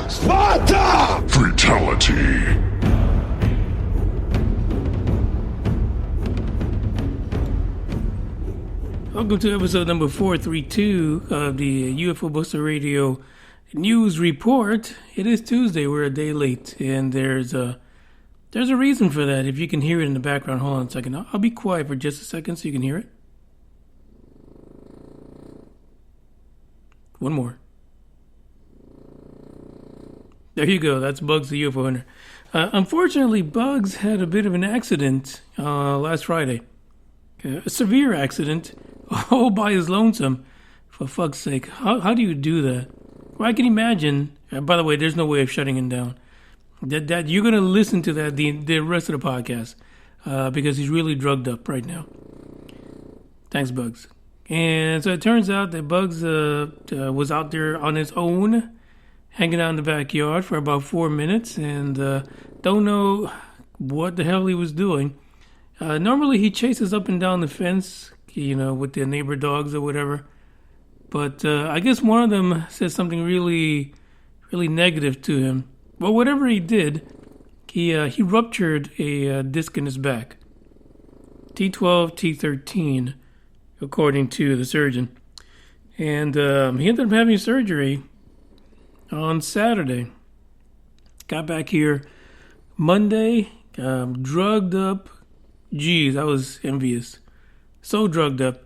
Sparta! Fatality. Welcome to episode number 432 of the UFO Buster Radio News Report. It is Tuesday. We're a day late, and there's a reason for that. If you can hear it in the background, hold on a second. I'll be quiet for just a second so you can hear it. One more. There you go. That's Bugs the UFO Hunter. Unfortunately, Bugs had a bit of an accident last Friday. A severe accident, all by his lonesome. For fuck's sake, how do you do that? Well, I can imagine. By the way, there's no way of shutting him down. That you're gonna listen to that the rest of the podcast because he's really drugged up right now. Thanks, Bugs. And so it turns out that Bugs was out there on his own, hanging out in the backyard for about 4 minutes, and don't know what the hell he was doing. Normally he chases up and down the fence, with the neighbor dogs or whatever. But I guess one of them said something really, really negative to him. Well, whatever he did, he ruptured a disc in his back. T12, T13, according to the surgeon. And he ended up having surgery on Saturday. Got back here Monday, drugged up. Geez, I was envious. So drugged up.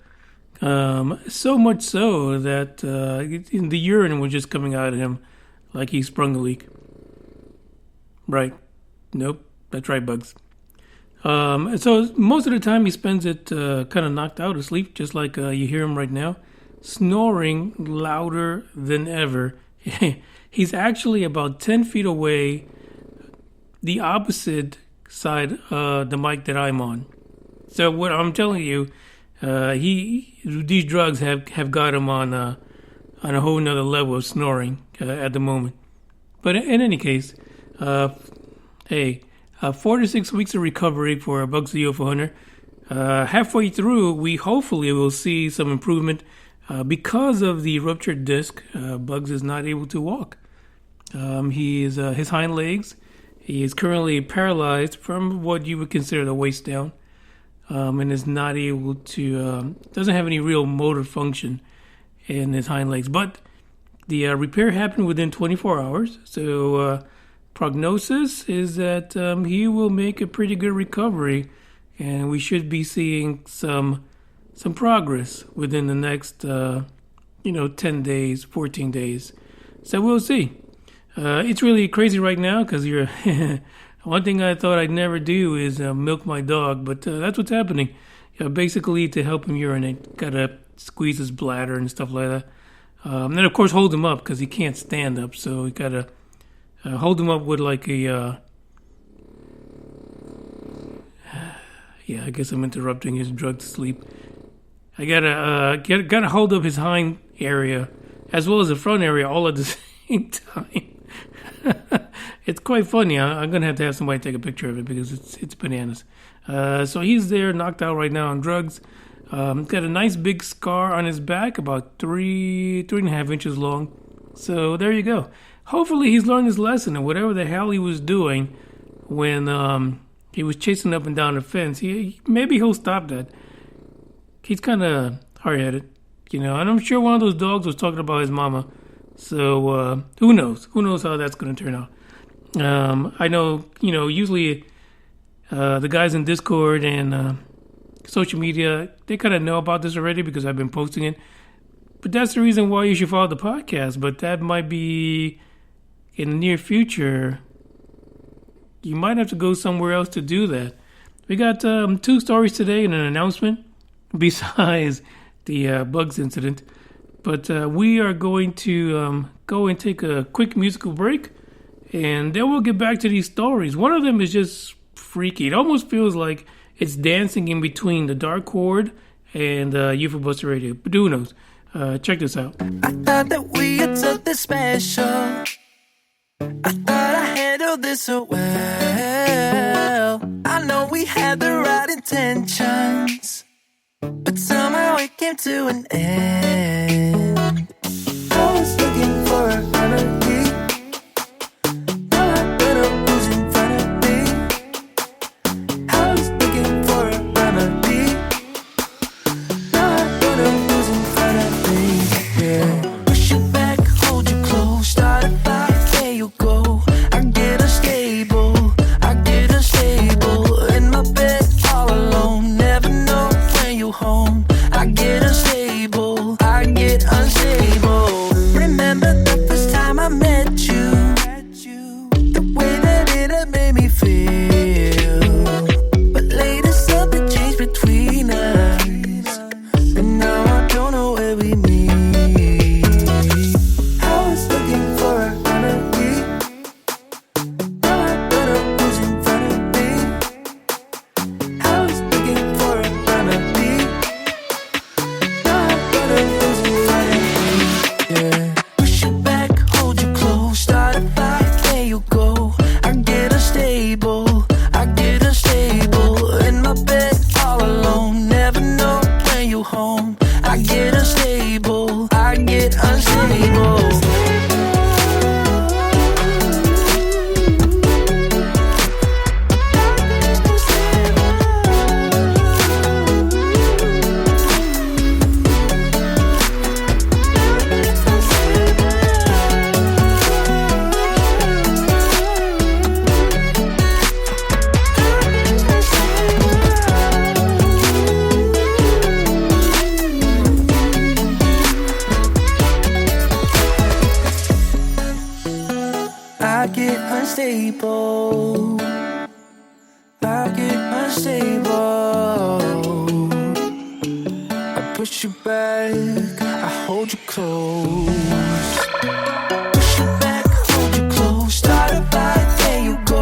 So much so that the urine was just coming out of him like he sprung a leak. Right. Nope. That's right, Bugs. So most of the time he spends it kind of knocked out asleep, just like you hear him right now. Snoring louder than ever. He's actually about 10 feet away, the opposite side the mic that I'm on. So what I'm telling you, these drugs have got him on a whole nother level of snoring at the moment. But in any case, 4 to 6 weeks of recovery for Bugs the UFO Hunter. Halfway through, we hopefully will see some improvement. Because of the ruptured disc, Bugs is not able to walk. His hind legs. He is currently paralyzed from what you would consider the waist down, and is not able to, doesn't have any real motor function in his hind legs. But the repair happened within 24 hours, so prognosis is that he will make a pretty good recovery, and we should be seeing some progress within the next, 10 days, 14 days. So we'll see. It's really crazy right now because you're. One thing I thought I'd never do is milk my dog, but that's what's happening. Basically, to help him urinate, gotta squeeze his bladder and stuff like that. And then, of course, hold him up because he can't stand up, so you gotta hold him up with like a. Yeah, I guess I'm interrupting his drugged sleep. I gotta hold up his hind area as well as the front area all at the same time. It's quite funny. I'm gonna have to have somebody take a picture of it because it's bananas. So he's there, knocked out right now on drugs. Got a nice big scar on his back, about 3.5 inches long. So there you go. Hopefully he's learned his lesson, and whatever the hell he was doing when he was chasing up and down the fence, maybe he'll stop that. He's kind of hard-headed, and I'm sure one of those dogs was talking about his mama. So who knows? Who knows how that's going to turn out? I know, usually the guys in Discord and social media, they kind of know about this already because I've been posting it. But that's the reason why you should follow the podcast. But that might be in the near future. You might have to go somewhere else to do that. We got 2 stories today and an announcement besides the Bugs incident. But we are going to go and take a quick musical break, and then we'll get back to these stories. One of them is just freaky. It almost feels like it's dancing in between the Dark Horde and UFO Buster Radio. But who knows? Check this out. I thought that we had something special. I thought I handled this so well. I know we had the right intentions, but somehow it came to an end. I was looking for a remedy, feel. But later something changed between us, and now I don't know where we meet. I was looking for a remedy. Now I don't know who's in front of me. I was looking for a remedy. Now I don't know who's in front of me. Yeah. Push you back, hold you close, start a fight, there you go. I get unstable, I get unstable. In my bed all alone, never know when you home. I get unstable, I get unstable. I get unstable, I get unstable. I push you back, I hold you close. Push you back, hold you close, start a fight, there you go.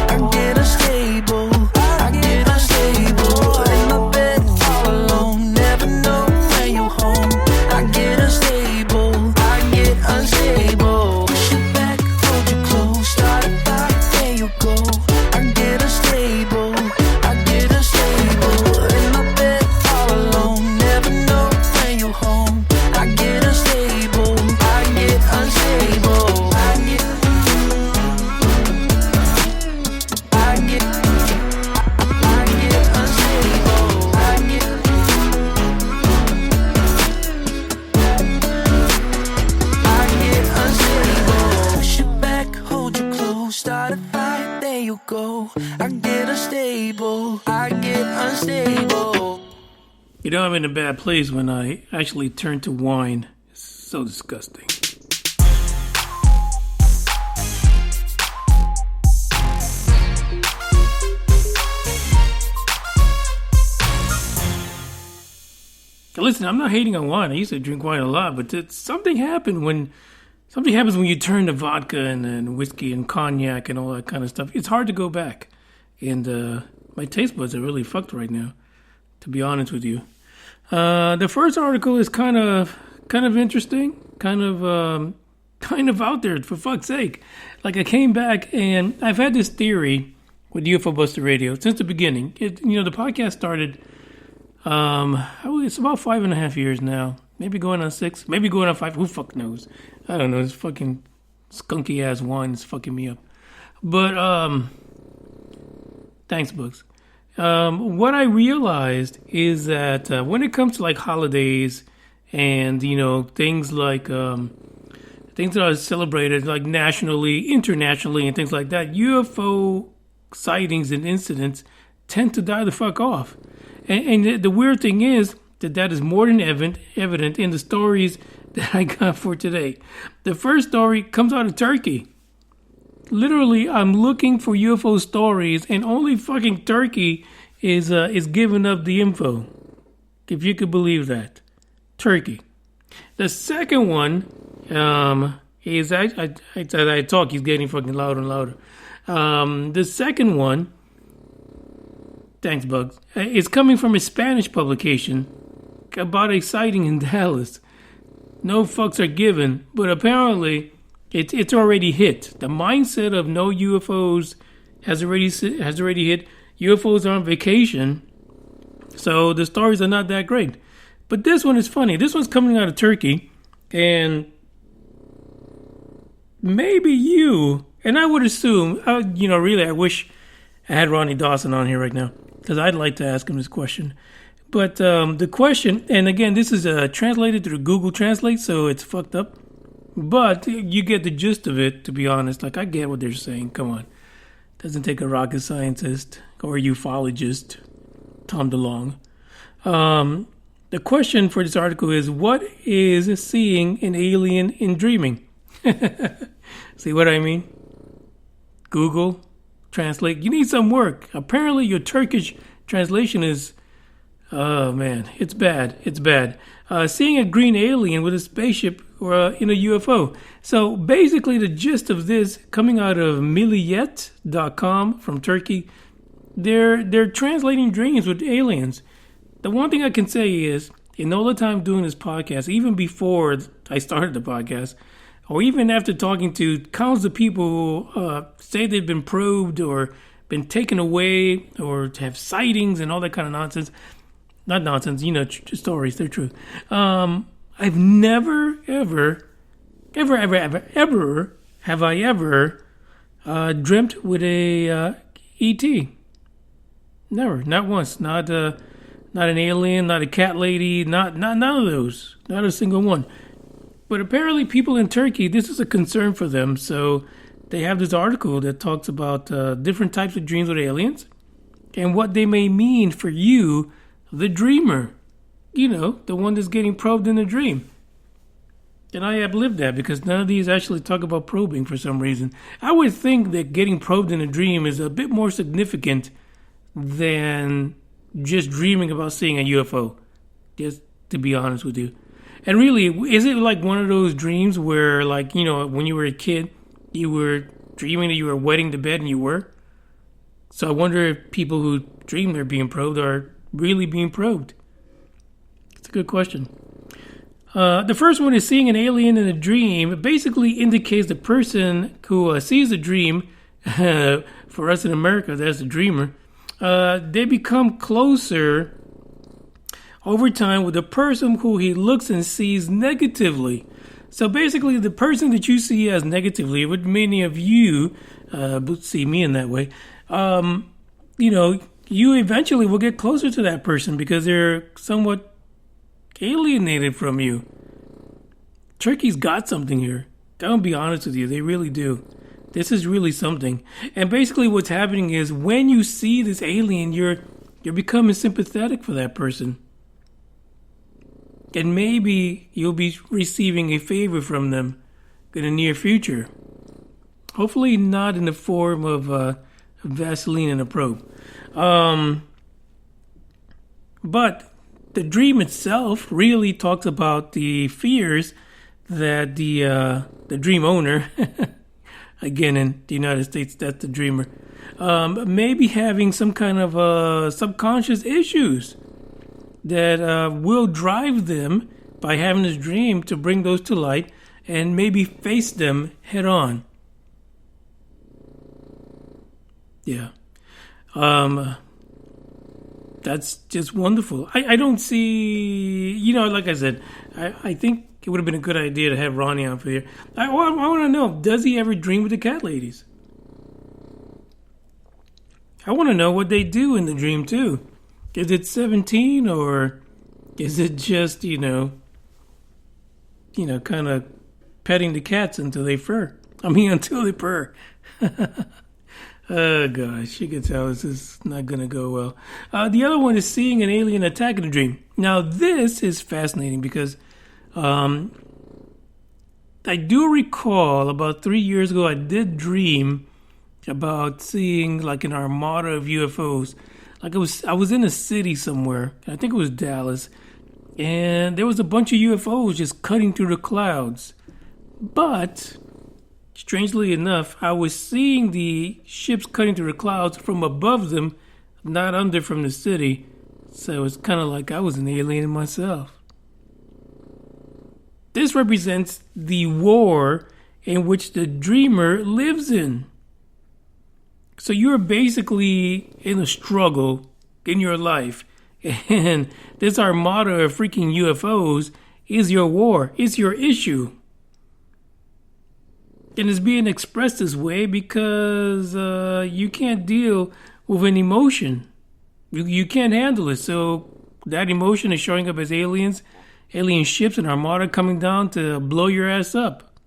I get unstable, I get unstable. In my bed all alone, never know when you home. I get unstable, I get unstable. Push you back, hold you close, start a fight, there you go. I get unstable, I get unstable. In my bed all alone, never know when you home. I get unstable, I get unstable. I get unstable. I get unstable. Push you back, hold you close, start a fight, there you go. I get unstable, I get unstable. You know I'm in a bad place when I actually turn to wine. It's so disgusting. Listen, I'm not hating on wine. I used to drink wine a lot, but something happens when you turn to vodka and whiskey and cognac and all that kind of stuff. It's hard to go back, and my taste buds are really fucked right now, to be honest with you. The first article is kind of interesting, kind of out there, for fuck's sake. Like, I came back and I've had this theory with UFO Buster Radio since the beginning. The podcast started. It's about 5.5 years now. Maybe going on 6. Maybe going on 5. Who fuck knows? I don't know. This fucking skunky ass wine is fucking me up. But thanks, Bugs. What I realized is that when it comes to like holidays and things like things that are celebrated like nationally, internationally, and things like that, UFO sightings and incidents tend to die the fuck off. And the weird thing is that is more than evident in the stories that I got for today. The first story comes out of Turkey. Literally, I'm looking for UFO stories, and only fucking Turkey is giving up the info. If you could believe that. Turkey. The second one is... I talk, he's getting fucking louder and louder. The second one... Thanks, Bugs. It's coming from a Spanish publication about a sighting in Dallas. No fucks are given, but apparently it's already hit. The mindset of no UFOs has already hit. UFOs are on vacation, so the stories are not that great. But this one is funny. This one's coming out of Turkey, and maybe you, and I would assume, really, I wish I had Ronnie Dawson on here right now, because I'd like to ask him this question. But the question, and again, this is translated through Google Translate, so it's fucked up. But you get the gist of it, to be honest. Like, I get what they're saying. Come on. Doesn't take a rocket scientist or a ufologist, Tom DeLonge. The question for this article is, what is seeing an alien in dreaming? See what I mean? Google, translate. You need some work. Apparently, your Turkish translation is, oh man, it's bad. It's bad. Seeing a green alien with a spaceship or in a UFO. So basically, the gist of this coming out of milliyet.com from Turkey, they're translating dreams with aliens. The one thing I can say is, in all the time doing this podcast, even before I started the podcast, or even after talking to countless of people who say they've been probed or been taken away or have sightings and all that kind of nonsense. Not nonsense, stories, they're true. I've never, ever have I ever dreamt with a ET. Never, not once. Not an alien, not a cat lady, not none of those. Not a single one. But apparently people in Turkey, this is a concern for them. So they have this article that talks about different types of dreams with aliens and what they may mean for you, the dreamer. The one that's getting probed in a dream. And I have lived that because none of these actually talk about probing for some reason. I would think that getting probed in a dream is a bit more significant than just dreaming about seeing a UFO, just to be honest with you. And really, is it like one of those dreams where, like, when you were a kid, you were dreaming that you were wetting the bed and you were? So I wonder if people who dream they're being probed are really being probed. It's a good question. The first one is seeing an alien in a dream. It basically indicates the person who sees the dream, for us in America, that's the dreamer, they become closer over time with the person who he looks and sees negatively. So basically, the person that you see as negatively, what many of you see me in that way, you eventually will get closer to that person because they're somewhat alienated from you. Turkey's got something here. I'll be honest with you, they really do. This is really something. And basically what's happening is when you see this alien, you're becoming sympathetic for that person. And maybe you'll be receiving a favor from them in the near future. Hopefully not in the form of Vaseline and a probe. But the dream itself really talks about the fears that the dream owner, again in the United States, that's the dreamer, may be having some kind of subconscious issues that will drive them by having this dream to bring those to light and maybe face them head on. Yeah. That's just wonderful. I don't see, like I said, I think it would have been a good idea to have Ronnie on for here. I want to know, does he ever dream with the cat ladies? I want to know what they do in the dream too. Is it 17 or is it just, kind of petting the cats until they purr? Oh, gosh, you can tell this is not going to go well. The other one is seeing an alien attack in a dream. Now, this is fascinating because I do recall about 3 years ago, I did dream about seeing like an armada of UFOs. Like I was in a city somewhere, I think it was Dallas, and there was a bunch of UFOs just cutting through the clouds. But strangely enough, I was seeing the ships cutting through the clouds from above them, not under from the city. So it's kind of like I was an alien myself. This represents the war in which the dreamer lives in. So you're basically in a struggle in your life. And this armada of freaking UFOs is your war. It's your issue. And it's being expressed this way because you can't deal with an emotion. You can't handle it. So that emotion is showing up as aliens, alien ships and armada coming down to blow your ass up.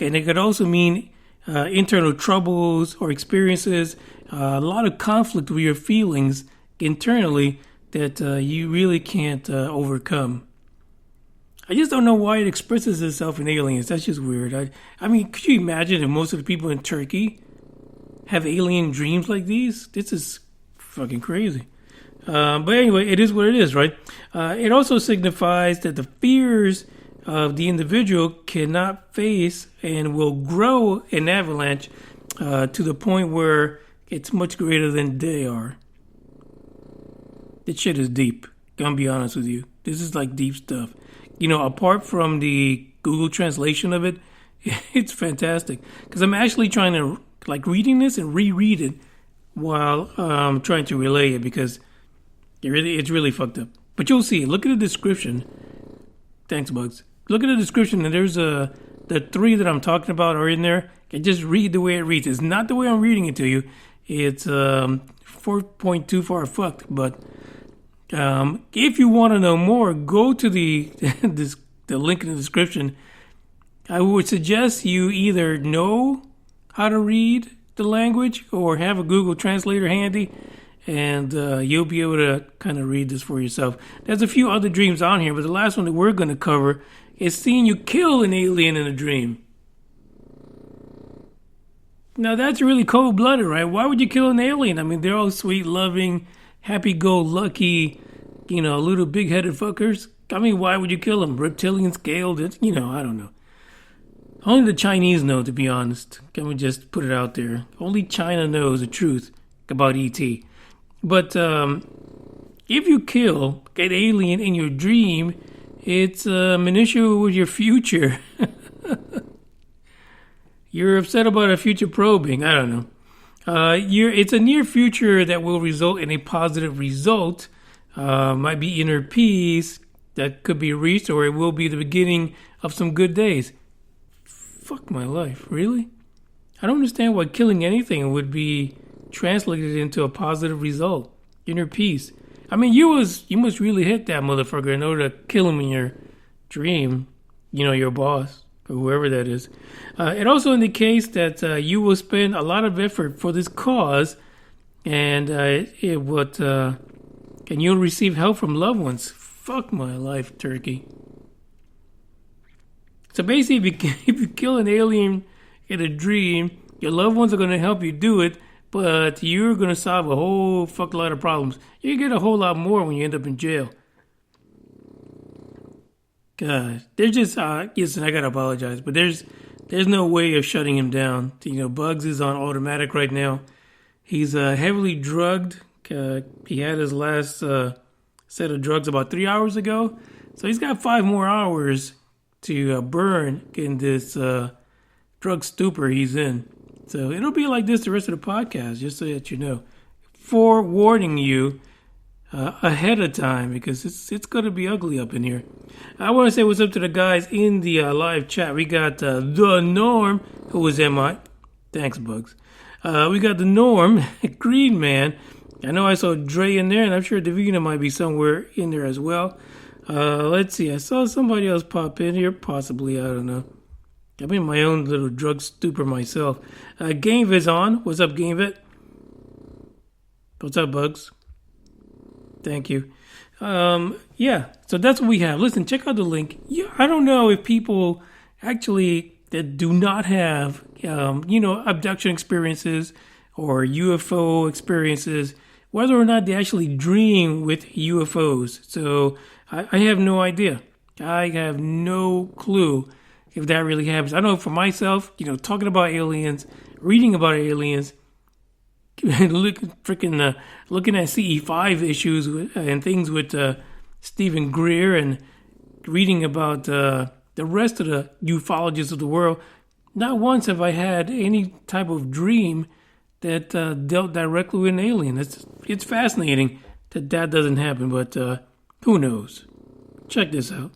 And it could also mean internal troubles or experiences, a lot of conflict with your feelings internally that you really can't overcome. I just don't know why it expresses itself in aliens. That's just weird. I mean, could you imagine if most of the people in Turkey have alien dreams like these? This is fucking crazy. But anyway, it is what it is, right? It also signifies that the fears of the individual cannot face and will grow an avalanche to the point where it's much greater than they are. This shit is deep. Gonna be honest with you. This is like deep stuff. Apart from the Google translation of it, it's fantastic. Because I'm actually trying to, reading this and reread it while trying to relay it because it's really fucked up. But you'll see it. Look at the description. Thanks, Bugs. Look at the description, and there's the three that I'm talking about are in there. And just read the way it reads. It's not the way I'm reading it to you. It's 4.2 far fucked. But if you want to know more, go to the link in the description. I would suggest you either know how to read the language or have a Google translator handy, and you'll be able to kind of read this for yourself. There's a few other dreams on here, but the last one that we're going to cover is seeing you kill an alien in a dream. Now, that's really cold-blooded, right? Why would you kill an alien? I mean, they're all sweet, loving, happy-go-lucky, little big-headed fuckers. I mean, why would you kill them? Reptilian scaled, I don't know. Only the Chinese know, to be honest. Can we just put it out there? Only China knows the truth about E.T. But if you kill an alien in your dream, it's an issue with your future. You're upset about a future probing. I don't know. It's a near future that will result in a positive result. Might be inner peace that could be reached, or it will be the beginning of some good days. Fuck my life, really? I don't understand why killing anything would be translated into a positive result. Inner peace. I mean, you must really hit that motherfucker in order to kill him in your dream. Your boss or whoever that is. It also indicates that you will spend a lot of effort for this cause, and and you'll receive help from loved ones. Fuck my life, turkey. So basically, if you kill an alien in a dream, your loved ones are going to help you do it, but you're going to solve a whole fuck lot of problems. You get a whole lot more when you end up in jail. God, there's just, listen, I got to apologize, but there's no way of shutting him down. Bugs is on automatic right now. He's heavily drugged. He had his last set of drugs about 3 hours ago, so he's got 5 more hours to burn in this drug stupor he's in. So it'll be like this the rest of the podcast, just so that you know. Forewarning you ahead of time, because it's going to be ugly up in here. I want to say what's up to the guys in the live chat. We got the Norm, who was MI. Thanks, Bugs. We got the Norm, Green Man. I know I saw Dre in there, and I'm sure Davina might be somewhere in there as well. Let's see. I saw somebody else pop in here. Possibly. I don't know. I'm in my own little drug stupor myself. GameVit's on. What's up, GameVit? What's up, Bugs? Thank you. Yeah, so that's what we have. Listen, check out the link. I don't know if people actually that do not have, abduction experiences or UFO experiences, whether or not they actually dream with UFOs. So I have no idea. I have no clue if that really happens. I know for myself, talking about aliens, reading about aliens, looking at CE5 issues and things with Stephen Greer, and reading about the rest of the ufologists of the world, not once have I had any type of dream that dealt directly with an alien. It's fascinating that doesn't happen, but who knows? Check this out.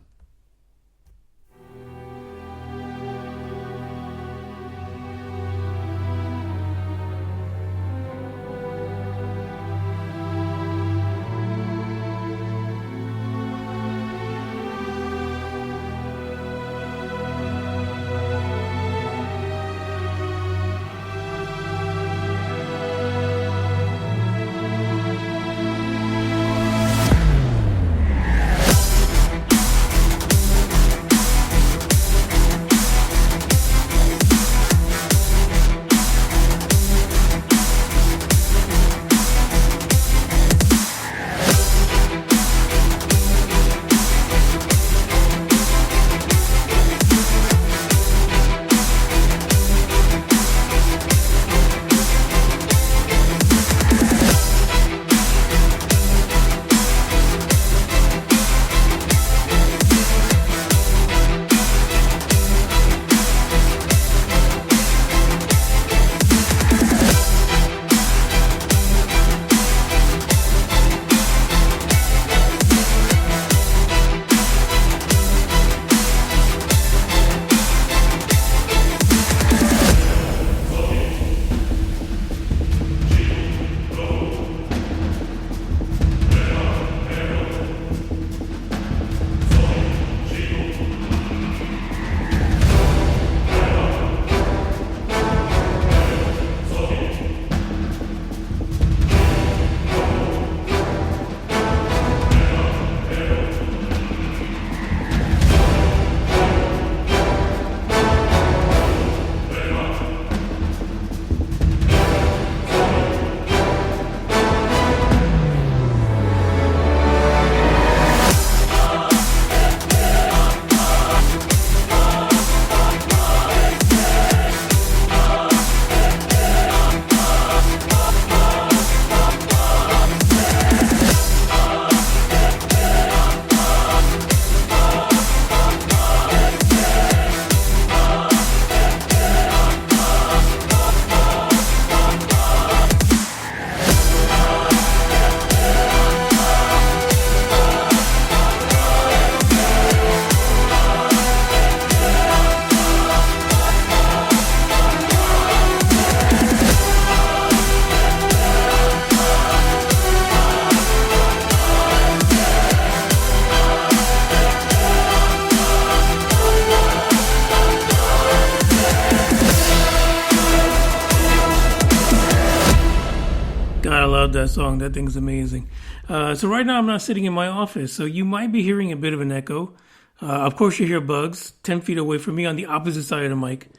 love that song. That thing's amazing. So right now I'm not sitting in my office, so you might be hearing a bit of an echo. Of course you hear bugs 10 feet away from me on the opposite side of the mic.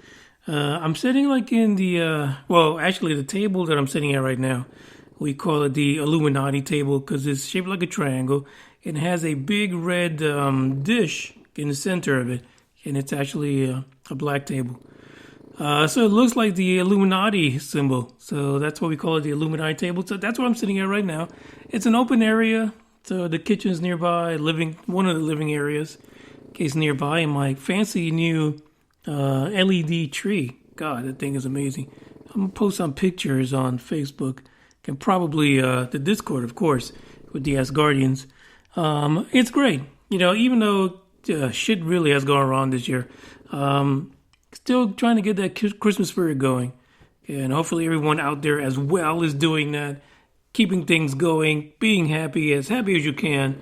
I'm sitting like in the, actually the table that I'm sitting at right now, we call it the Illuminati table because it's shaped like a triangle. It has a big red dish in the center of it, and it's actually a black table. So it looks like the Illuminati symbol. So that's what we call it, the Illuminati table. So that's where I'm sitting at right now. It's an open area. So the kitchen's nearby, one of the living areas is nearby, and my fancy new LED tree. God, that thing is amazing. I'm going to post some pictures on Facebook and probably the Discord, of course, with the Asgardians. It's great. Even though shit really has gone wrong this year, still trying to get that Christmas spirit going. And hopefully everyone out there as well is doing that, keeping things going, being happy as you can.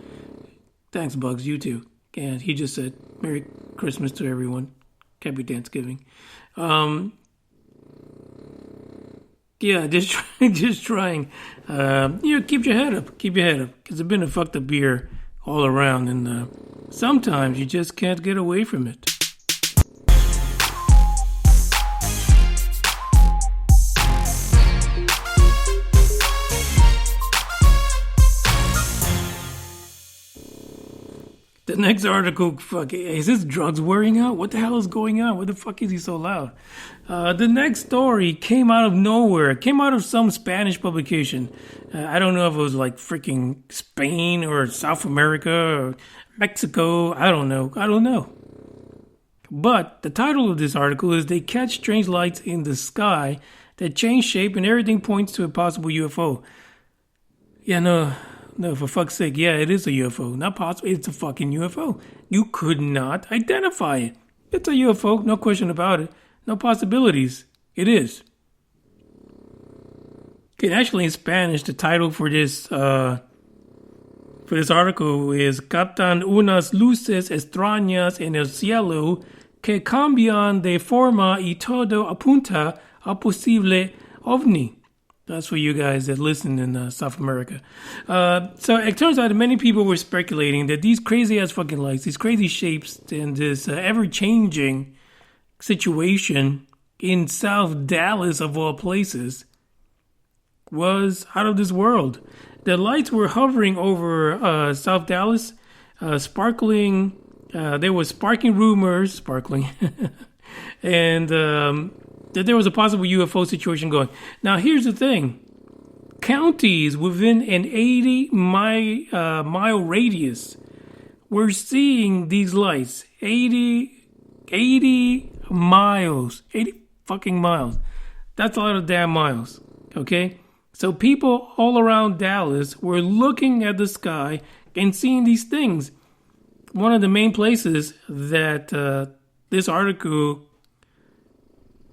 Thanks, Bugs. You too. And he just said, Merry Christmas to everyone. Happy Thanksgiving. Just trying. Keep your head up. Because it's been a fucked up year all around. And sometimes you just can't get away from it. The next article, is his drugs wearing out? What the hell is going on? What the fuck is he so loud? The next story came out of nowhere. It came out of some Spanish publication. I don't know if it was like freaking Spain or South America or Mexico. I don't know. But the title of this article is They Catch Strange Lights in the Sky That Change Shape and Everything Points to a Possible UFO. No, for fuck's sake, yeah, it is a UFO. Not possible, it's a fucking UFO. You could not identify it. It's a UFO, no question about it. No possibilities. It is. Okay, actually in Spanish, the title for this article is Captan unas luces extrañas en el cielo que cambian de forma y todo apunta a posible ovni. That's for you guys that listen in South America. So it turns out that many people were speculating that these crazy-ass fucking lights, these crazy shapes, and this ever-changing situation in South Dallas, of all places, was out of this world. The lights were hovering over South Dallas, sparkling. There was sparking rumors, and that there was a possible UFO situation going. Now, here's the thing. Counties within an 80-mile radius were seeing these lights. 80 miles. 80 fucking miles. That's a lot of damn miles. Okay? So people all around Dallas were looking at the sky and seeing these things. One of the main places that this article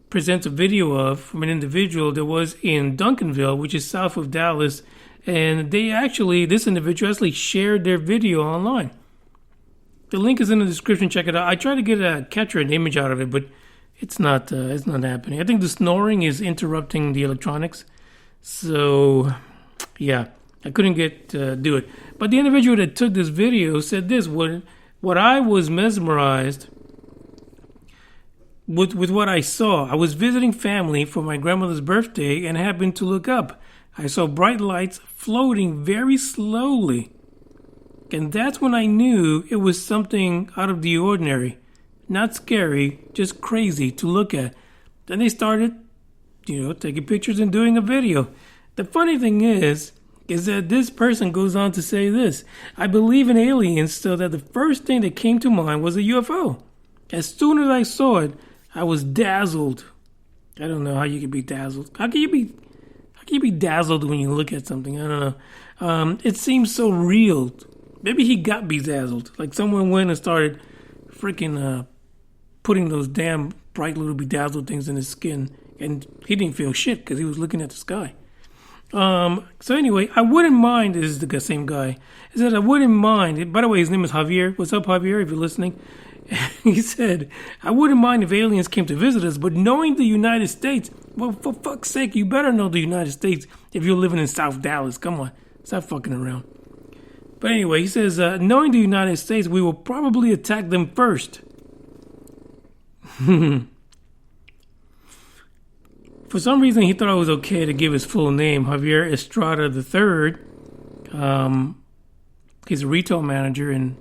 presents a video of from an individual that was in Duncanville, which is south of Dallas, and this individual actually shared their video online. The link is in the description. Check it out. I tried to capture an image out of it, but it's not happening. I think the snoring is interrupting the electronics, so yeah, I couldn't do it. But the individual that took this video said this: what I was mesmerized with what I saw. I was visiting family for my grandmother's birthday and happened to look up. I saw bright lights floating very slowly. And that's when I knew it was something out of the ordinary. Not scary, just crazy to look at. Then they started, taking pictures and doing a video. The funny thing is that this person goes on to say this: I believe in aliens, so that the first thing that came to mind was a UFO. As soon as I saw it, I was dazzled. I don't know how you can be dazzled. How can you be dazzled when you look at something? I don't know. It seems so real. Maybe he got bedazzled. Like someone went and started freaking putting those damn bright little bedazzled things in his skin, and he didn't feel shit because he was looking at the sky. So anyway, I wouldn't mind. This is the same guy. He said, I wouldn't mind. By the way, his name is Javier. What's up, Javier, if you're listening? He said, I wouldn't mind if aliens came to visit us, but knowing the United States, Well, for fuck's sake, you better know the United States if you're living in South Dallas. Come on, stop fucking around. But anyway, he says, knowing the United States, we will probably attack them first. For some reason, he thought it was okay to give his full name, Javier Estrada III. He's a retail manager in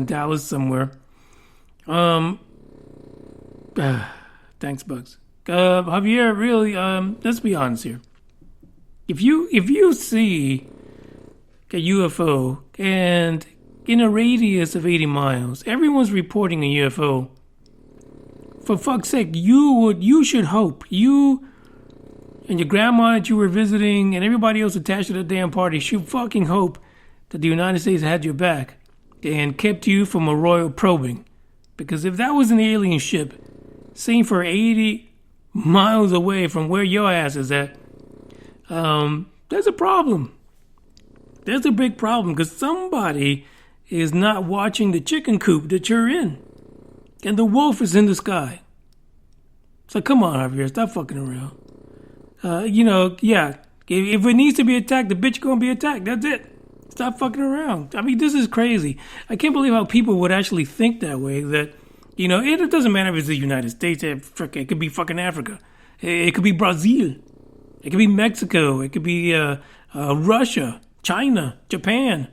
Dallas somewhere. Thanks, Bugs. Javier, really, let's be honest here. If you see a UFO and in a radius of 80 miles, everyone's reporting a UFO. For fuck's sake, you should hope, you and your grandma that you were visiting and everybody else attached to the damn party should fucking hope that the United States had your back and kept you from a royal probing. Because if that was an alien ship seen for 80 miles away from where your ass is at, there's a problem. There's a big problem because somebody is not watching the chicken coop that you're in. And the wolf is in the sky. So come on, Javier, stop fucking around. If it needs to be attacked, the bitch gonna be attacked. That's it. Stop fucking around. I mean, this is crazy. I can't believe how people would actually think that way. That, it doesn't matter if it's the United States. It could be fucking Africa. It could be Brazil. It could be Mexico. It could be Russia, China, Japan.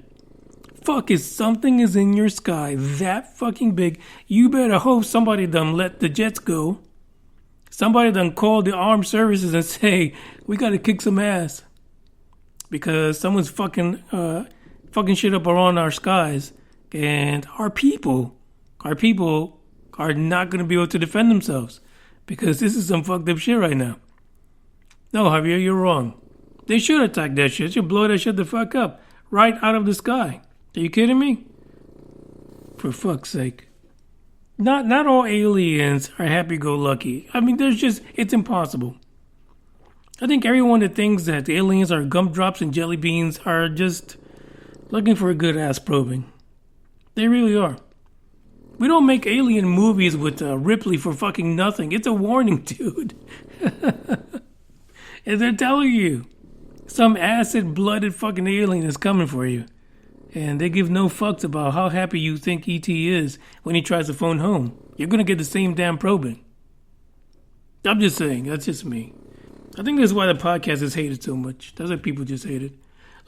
Fuck, if something is in your sky that fucking big, you better hope somebody done let the jets go. Somebody done called the armed services and say, we gotta kick some ass. Because someone's fucking shit up around our skies. And our people are not gonna be able to defend themselves. Because this is some fucked up shit right now. No, Javier, you're wrong. They should attack that shit. They should blow that shit the fuck up. Right out of the sky. Are you kidding me? For fuck's sake. Not all aliens are happy-go-lucky. I mean, it's impossible. I think everyone that thinks that aliens are gumdrops and jelly beans are just looking for a good ass probing. They really are. We don't make alien movies with Ripley for fucking nothing. It's a warning, dude. And they're telling you, some acid-blooded fucking alien is coming for you. And they give no fucks about how happy you think E.T. is when he tries to phone home. You're going to get the same damn probing. I'm just saying, that's just me. I think that's why the podcast is hated so much. That's why people just hate it.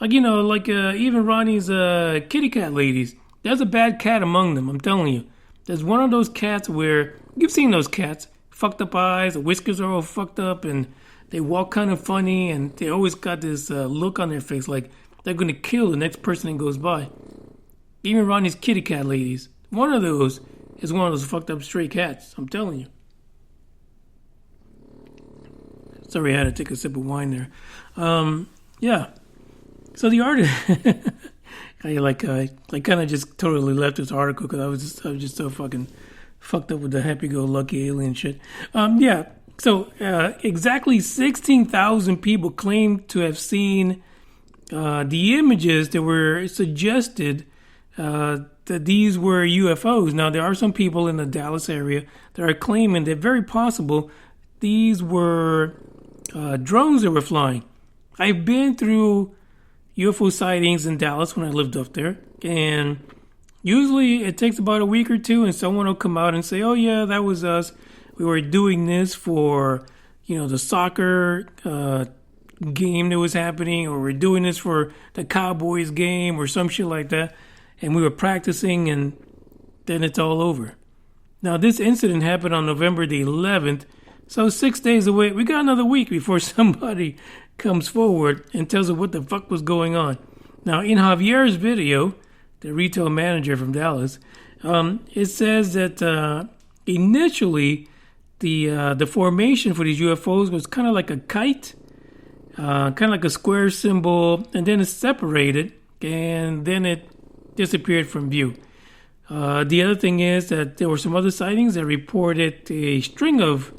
Even Ronnie's kitty cat ladies. There's a bad cat among them, I'm telling you. There's one of those cats where, you've seen those cats. Fucked up eyes, the whiskers are all fucked up, and they walk kind of funny, and they always got this look on their face like they're going to kill the next person that goes by. Even Ronnie's kitty cat ladies. One of those is one of those fucked up stray cats. I'm telling you. Sorry, I had to take a sip of wine there. Yeah. So the artist... I kind of just totally left this article because I was just so fucking fucked up with the happy-go-lucky alien shit. So exactly 16,000 people claim to have seen the images that were suggested that these were UFOs. Now, there are some people in the Dallas area that are claiming that very possible these were drones that were flying. I've been through UFO sightings in Dallas when I lived up there, and usually it takes about a week or two and someone will come out and say, oh yeah, that was us. We were doing this for, the soccer game that was happening, or we're doing this for the Cowboys game or some shit like that, and we were practicing, and then it's all over. Now, this incident happened on November the 11th, so 6 days away. We got another week before somebody comes forward and tells us what the fuck was going on. Now, in Javier's video, the retail manager from Dallas, it says that initially the formation for these UFOs was kind of like a kite, kind of like a square symbol, and then it separated, and then it disappeared from view. The other thing is that there were some other sightings that reported a string of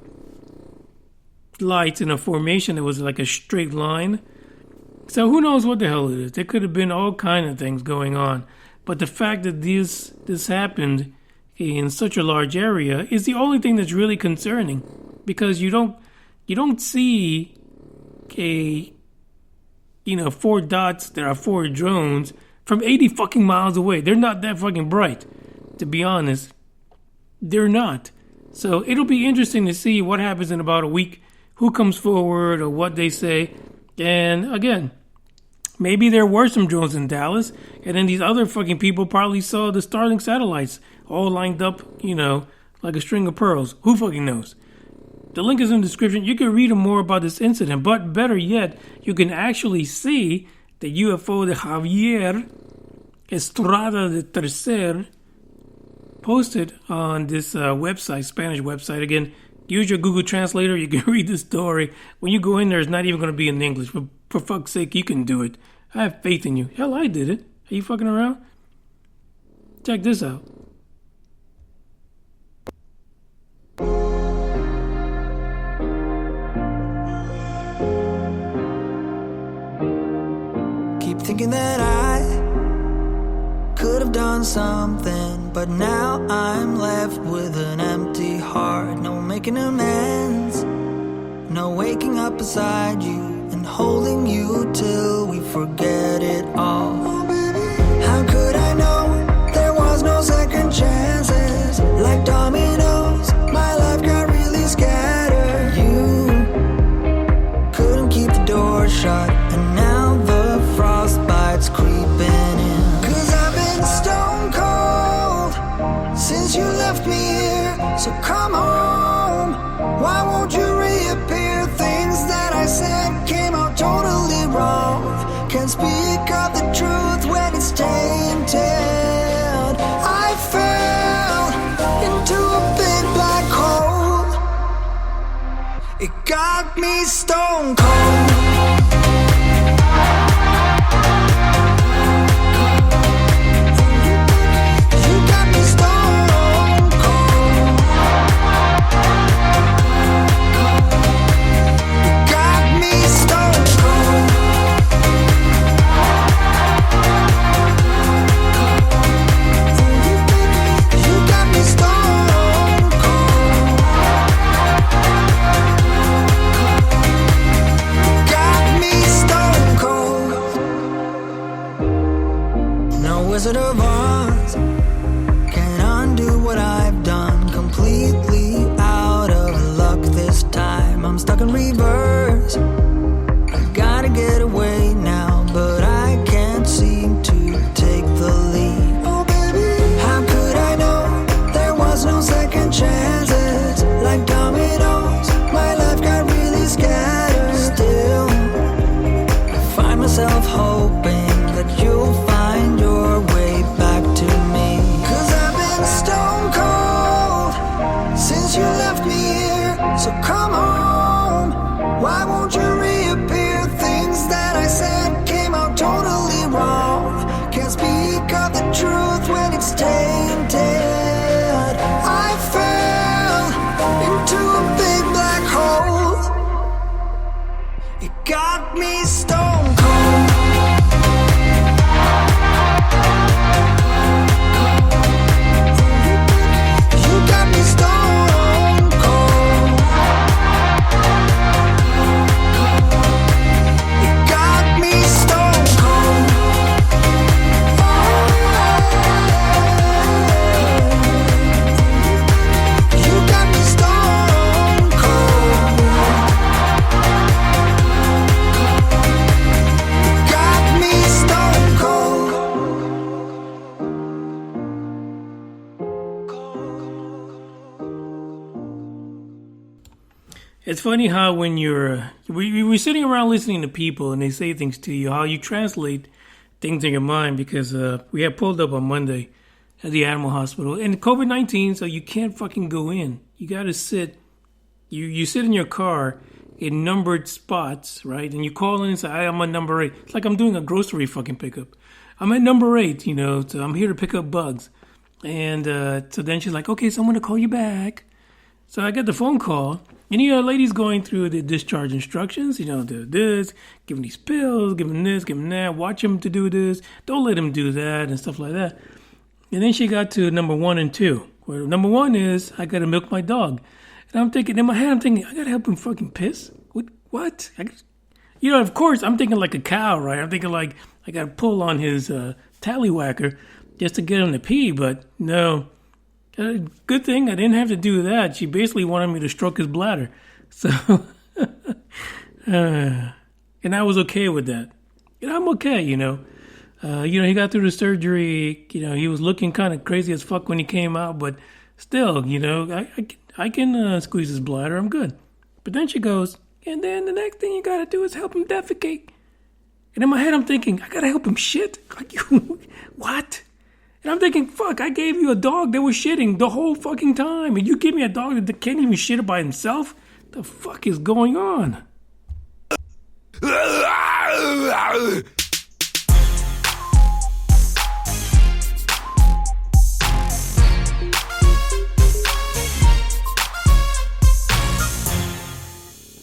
lights in a formation that was like a straight line. So who knows what the hell it is? There could have been all kind of things going on. But the fact that this happened in such a large area is the only thing that's really concerning, because you don't you don't see four dots that are four drones from 80 fucking miles away. They're not that fucking bright, to be honest. They're not. So it'll be interesting to see what happens in about a week, who comes forward or what they say. And again, maybe there were some drones in Dallas, and then these other fucking people probably saw the Starlink satellites all lined up, like a string of pearls. Who fucking knows? The link is in the description. You can read more about this incident, but better yet, you can actually see the UFO de Javier Estrada de Tercer posted on this website, Spanish website. Again, use your Google Translator. You can read the story. When you go in there, it's not even going to be in English. For fuck's sake, you can do it. I have faith in you. Hell, I did it. Are you fucking around? Check this out. Keep thinking that I could have done something, but now I'm left with an empty heart. No making amends, no waking up beside you and holding you till we forget it all. How could I know there was no second chances? Like dominoes, my life got really scattered. You couldn't keep the door shut, and now the frostbite's creeping in. 'Cause I've been stone cold since you left me here. So come home, why won't you reappear? Things that I said came out totally wrong. Can't speak of the truth when it's tainted. I fell into a big black hole. It got me stone cold. Wizard of Oz can undo what I've done. Completely out of luck this time. I'm stuck in reverse. I gotta get away now, but I can't seem to take the lead. Oh baby, how could I know there was no second chances? Like dominoes, my life got really scattered. Still, I find myself hoping that you'll find your way back to me. 'Cause I've been stone cold since you left me here. So come home, why won't you reappear? Things that I said came out totally wrong. Can't speak of the truth when it's tainted. I fell into a big black hole. It got me stone cold. It's funny how when we're sitting around listening to people and they say things to you, how you translate things in your mind, because we had pulled up on Monday at the animal hospital and COVID-19, so you can't fucking go in. You got to sit. You sit in your car in numbered spots, right? And you call in and say, I'm on number 8. It's like I'm doing a grocery fucking pickup. I'm at number 8, so I'm here to pick up bugs. And so then she's like, okay, so I'm going to call you back. So I get the phone call. And ladies going through the discharge instructions, do this, give him these pills, give him this, give him that, watch him to do this, don't let him do that, and stuff like that. And then she got to number 1 and 2. Where number 1 is, I got to milk my dog. And I'm thinking, in my head, I gotta help him fucking piss? What? Of course, I'm thinking like a cow, right? I'm thinking like I gotta pull on his tallywhacker just to get him to pee, but no. Good thing I didn't have to do that. She basically wanted me to stroke his bladder. So, and I was okay with that. I'm okay, he got through the surgery. He was looking kind of crazy as fuck when he came out, but still, I can squeeze his bladder. I'm good. But then she goes, and then the next thing you gotta do is help him defecate. And in my head, I'm thinking, I gotta help him shit? Like, what? And I'm thinking, fuck, I gave you a dog that was shitting the whole fucking time. And you give me a dog that can't even shit by himself? The fuck is going on?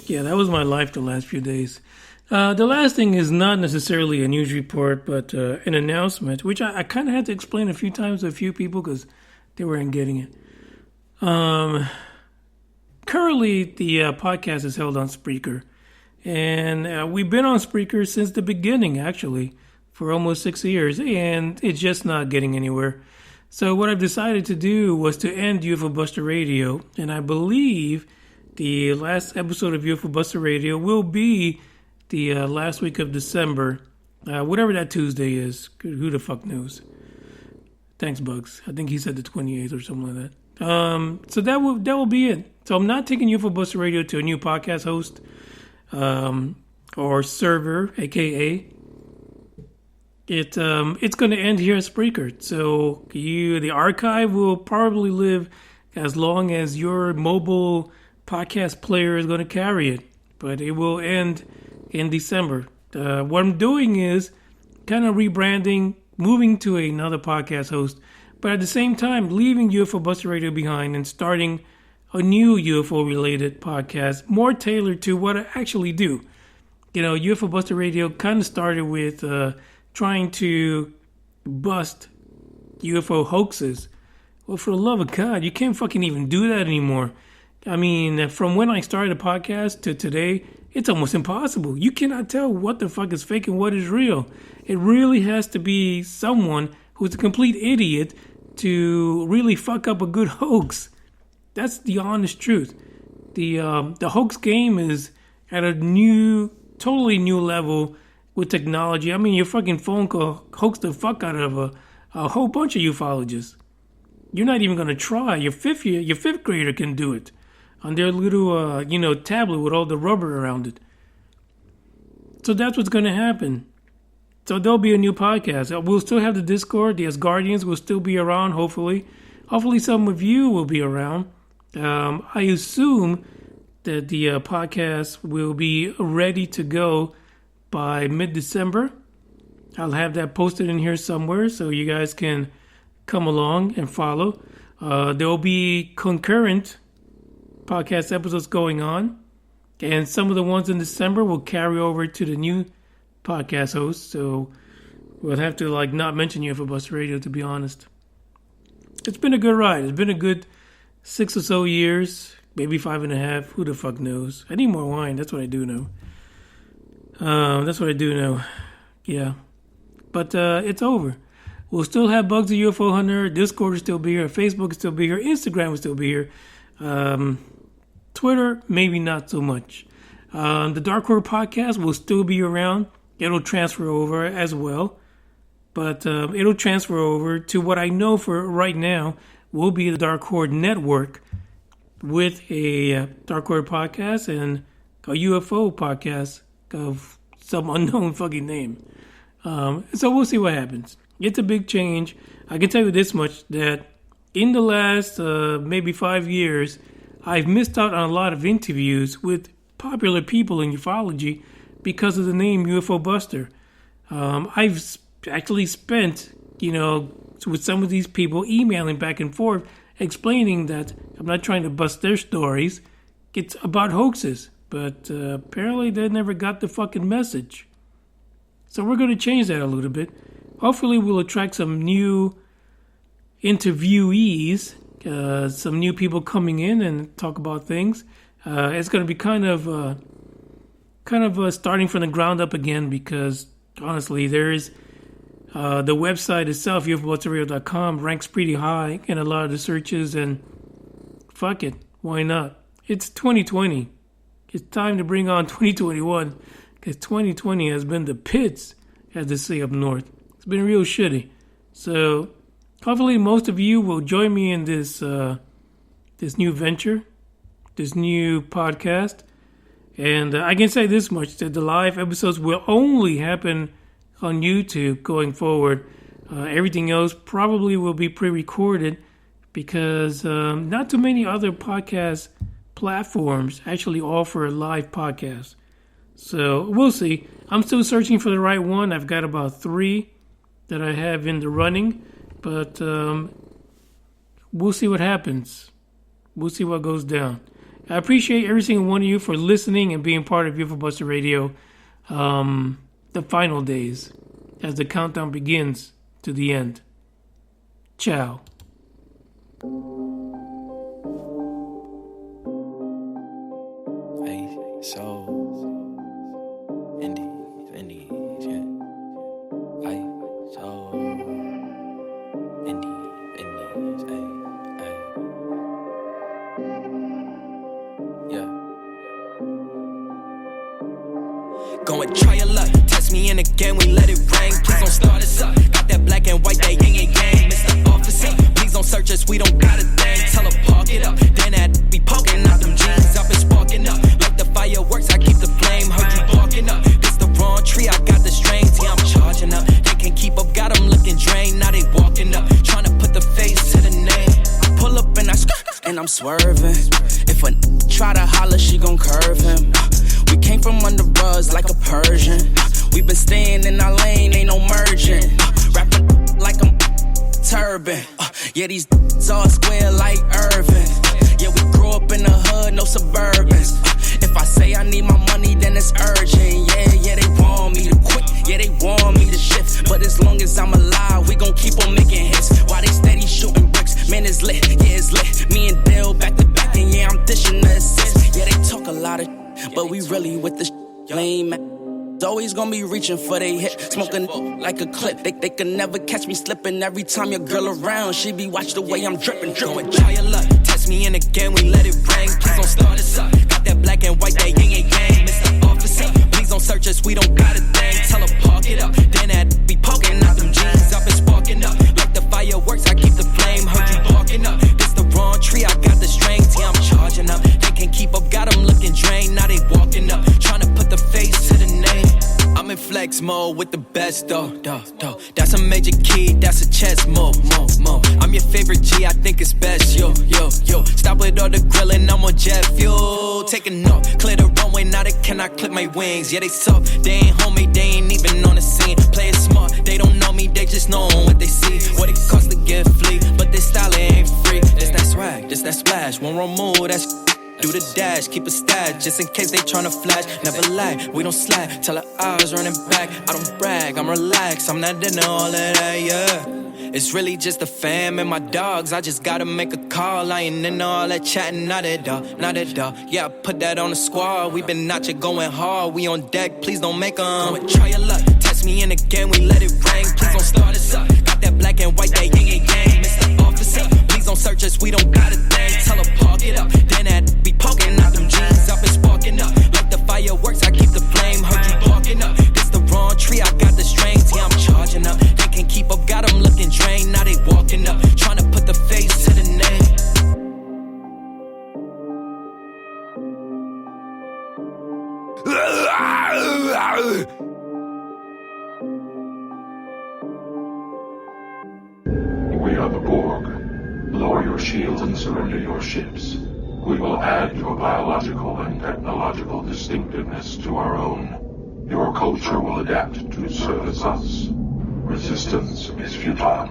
Yeah, that was my life the last few days. The last thing is not necessarily a news report, but an announcement, which I kind of had to explain a few times to a few people because they weren't getting it. Currently, the podcast is held on Spreaker. And we've been on Spreaker since the beginning, actually, for almost 6 years. And it's just not getting anywhere. So what I've decided to do was to end UFO Buster Radio. And I believe the last episode of UFO Buster Radio will be the last week of December, whatever that Tuesday is. Who the fuck knows? Thanks, Bugs. I think he said the 28th or something like that. So that will be it. So I'm not taking UFO Buster Radio to a new podcast host or server, aka it's going to end here at Spreaker. So the archive will probably live as long as your mobile podcast player is going to carry it, but it will end in December. What I'm doing is kind of rebranding, moving to another podcast host, but at the same time leaving UFO Buster Radio behind and starting a new UFO related podcast, more tailored to what I actually do. UFO Buster Radio kind of started with trying to bust UFO hoaxes. Well, for the love of God, you can't fucking even do that anymore. I mean, from when I started a podcast to today, it's almost impossible. You cannot tell what the fuck is fake and what is real. It really has to be someone who's a complete idiot to really fuck up a good hoax. That's the honest truth. The hoax game is at a totally new level with technology. I mean, your fucking phone can hoax the fuck out of a whole bunch of ufologists. You're not even going to try. Your fifth grader can do it on their little, tablet with all the rubber around it. So that's what's going to happen. So there'll be a new podcast. We'll still have the Discord. The Asgardians will still be around, hopefully. Hopefully some of you will be around. I assume that the podcast will be ready to go by mid-December. I'll have that posted in here somewhere so you guys can come along and follow. There will be concurrent podcast episodes going on, and some of the ones in December will carry over to the new podcast host, so we'll have to not mention UFO Buster Radio, to be honest. It's been a good ride. It's been a good 6 or so years, maybe 5.5. Who the fuck knows? I need more wine. That's what I do know. Yeah. But it's over. We'll still have Bugs the UFO Hunter. Discord will still be here. Facebook will still be here. Instagram will still be here. Twitter, maybe not so much. The Dark Horror Podcast will still be around. It'll transfer over as well. But it'll transfer over to what I know for right now will be the Dark Horror Network with a Dark Horror Podcast and a UFO podcast of some unknown fucking name. So we'll see what happens. It's a big change. I can tell you this much, that in the last maybe 5 years, I've missed out on a lot of interviews with popular people in ufology because of the name UFO Buster. I've actually spent, with some of these people emailing back and forth, explaining that I'm not trying to bust their stories. It's about hoaxes. But apparently they never got the fucking message. So we're going to change that a little bit. Hopefully we'll attract some new interviewees some new people coming in and talk about things. It's going to be kind of starting from the ground up again because honestly, there is the website itself, UFOsradio.com, ranks pretty high in a lot of the searches, and fuck it, why not? It's 2020. It's time to bring on 2021 because 2020 has been the pits, as they say up north. It's been real shitty. So hopefully most of you will join me in this this new venture, this new podcast. And I can say this much, that the live episodes will only happen on YouTube going forward. Everything else probably will be pre-recorded because not too many other podcast platforms actually offer live podcasts. So we'll see. I'm still searching for the right one. I've got about 3 that I have in the running, but we'll see what happens. We'll see what goes down. I appreciate every single one of you for listening and being part of UFO Buster Radio. The final days as the countdown begins to the end. Ciao. Hey, so Indies, yeah. Hey, so Indies, hey, yeah. Go and try your luck. Test me in again, we let it rain. Please don't start us up. Got that black and white, that yin and yang. Mr. Officer, please don't search us, we don't got a thing. Tell her park it up. Then that be poking out them jeans. I've been sparking up. Like the fireworks, I keep the flame. Heard you barking up. This the wrong tree, I got the strings. Yeah, I'm charging up. They can't keep up, got them looking drained. Now they walking up. Trying to put the face to the name. I pull up and I and I'm swerving. If a try to holler, she gon' curve him. We came from under buzz like a Persian. We been staying in our lane, ain't no merging. Rapping like I'm turban. Yeah, these all square like Irvin. Yeah, we grew up in the hood, no Suburbans. If I say I need my money, then it's urgent. Yeah, they want me to quit. Yeah, they want me to shift. But as long as I'm alive, we gon' keep on making hits. While they steady shooting bricks, man, it's lit. Yeah, it's lit. Me and Dale back to back, and yeah, I'm dishing the assist. Yeah, they talk a lot of but we really with the lame. Always gonna be reaching for they hit, smoking like a clip. They can never catch me slipping. Every time your girl around, she be watch the way I'm dripping. Go and try your luck. Test me in again, we let it rain. Please don't start us up. Got that black and white, that yin and yang. Mr. Officer, please don't search us, we don't got a thing. Tell her park it up. Then that be poking out them jeans. I've been sparking up. Like the fireworks, I keep the flame. Heard you barking up. This the wrong tree, I got the strings. Yeah, I'm charging up. They can't keep up, got them looking drained. Now they walking up. Trying to put the face to the name. I'm in flex mode with the best, though. That's a major key, that's a chess move. I'm your favorite G, I think it's best, yo. Stop with all the grilling, I'm on jet fuel. Taking off, clear the runway, now they cannot clip my wings. Yeah, they suck, they ain't homie, they ain't even on the scene. Play it smart, they don't know me, they just know what they see. What it costs to get flea, but this style ain't free. This that swag, this that splash, one wrong move, that's do the dash, keep a stash, just in case they tryna flash. Never lag, we don't slack, tell her eyes running back. I don't brag, I'm relaxed, I'm not into all of that, yeah. It's really just the fam and my dogs, I just gotta make a call. I ain't into all that chatting, not at all. Yeah, I put that on the squad, we been out here going hard. We on deck, please don't make 'em. Go and try your luck, test me in again, we let it rain. Please don't start us up, got that black and white, that yin and yang. Mr. Officer, please don't search us, we don't got a thing. Tell her park it up, then that be poking out them jeans. I've been sparking up, like the fireworks, I keep the flame. Heard you barking up, this the wrong tree, I got the strings. Yeah, I'm charging up, they can't keep up, got them looking drained. Now they walking up, trying to put the face to the name. We are the Borg. Lower your shields and surrender your ships. We will add your biological and technological distinctiveness to our own. Your culture will adapt to service us. Resistance is futile.